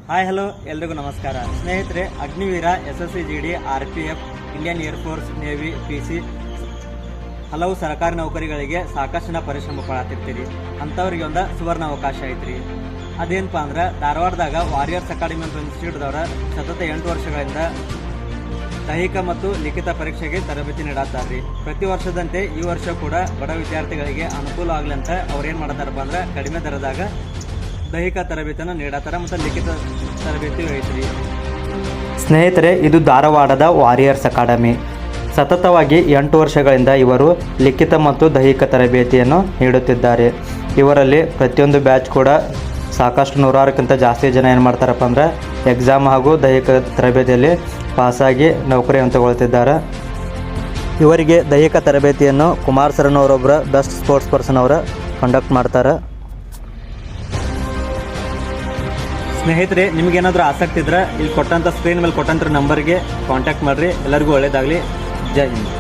Hi hello ಎಲ್ರಿಗೂ ನಮಸ್ಕಾರ ಸ್ನೇಹಿತರೆ. Agniveer, SSC-GD, RPF, Indian air force, navy, PC ಹಲವು ಸರ್ಕಾರಿ ನೌಕರಿಗಳಿಗೆ ಸಾಕಷ್ಟು ಪರಿಶ್ರಮ ಪಡತ್ತಿರ್ತೀರಿ. ಅಂಥವ್ರಿಗೆ ಒಂದು ಸುವರ್ಣ ಅವಕಾಶ ಐತ್ರಿ. ಅದೇನಪ್ಪ ಅಂದ್ರೆ ಧಾರವಾಡದಾಗ ವಾರಿಯರ್ಸ್ ಅಕಾಡೆಮಿ ಅಂತ ಇನ್ಸ್ಟಿಟ್ಯೂಟ್ದವರ ಸತತ 8 ವರ್ಷಗಳಿಂದ ದೈಹಿಕ ಮತ್ತು ಲಿಖಿತ ಪರೀಕ್ಷೆಗೆ ತರಬೇತಿ ನೀಡತ್ತಾರ್ರಿ. ಪ್ರತಿ ವರ್ಷದಂತೆ ಈ ವರ್ಷ ಕೂಡ ಬಡ ವಿದ್ಯಾರ್ಥಿಗಳಿಗೆ ಅನುಕೂಲ ಆಗಲಿ ಅಂತ ಅವ್ರು ಏನು ಮಾಡತ್ತಾರಪ್ಪ ಅಂದ್ರೆ ಕಡಿಮೆ ದರದಾಗ ದೈಹಿಕ ತರಬೇತಿಯನ್ನು ನೀಡತ್ತಾರ ಮತ್ತು ಲಿಖಿತ ತರಬೇತಿ ಐತ್ರಿ. ಸ್ನೇಹಿತರೆ, ಇದು ಧಾರವಾಡದ ವಾರಿಯರ್ಸ್ ಅಕಾಡೆಮಿ. ಸತತವಾಗಿ 8 ವರ್ಷಗಳಿಂದ ಇವರು ಲಿಖಿತ ಮತ್ತು ದೈಹಿಕ ತರಬೇತಿಯನ್ನು ನೀಡುತ್ತಿದ್ದಾರೆ. ಇವರಲ್ಲಿ ಪ್ರತಿಯೊಂದು ಬ್ಯಾಚ್ ಕೂಡ ಸಾಕಷ್ಟು 100ಕ್ಕಿಂತ ಜಾಸ್ತಿ ಜನ ಏನು ಮಾಡ್ತಾರಪ್ಪ ಅಂದ್ರೆ ಎಕ್ಸಾಮ್ ಹಾಗೂ ದೈಹಿಕ ತರಬೇತಿಯಲ್ಲಿ ಪಾಸಾಗಿ ನೌಕರಿಯನ್ನು ತಗೊಳ್ತಿದ್ದಾರೆ. ಇವರಿಗೆ ದೈಹಿಕ ತರಬೇತಿಯನ್ನು ಕುಮಾರ್ ಸರನವರೊಬ್ಬರ ಬೆಸ್ಟ್ ಸ್ಪೋರ್ಟ್ಸ್ ಪರ್ಸನ್ ಅವರ ಕಂಡಕ್ಟ್ ಮಾಡ್ತಾರೆ. ಸ್ನೇಹಿತರೆ, ನಿಮಗೇನಾದರೂ ಆಸಕ್ತಿ ಇದ್ರೆ ಇಲ್ಲಿ ಕೊಟ್ಟಂಥ ಸ್ಕ್ರೀನ್ ಮೇಲೆ ಕೊಟ್ಟಂಥ ನಂಬರ್ಗೆ ಕಾಂಟ್ಯಾಕ್ಟ್ ಮಾಡಿರಿ. ಎಲ್ಲರಿಗೂ ಒಳ್ಳೆಯದಾಗಲಿ. ಜೈ ಹಿಂದ್.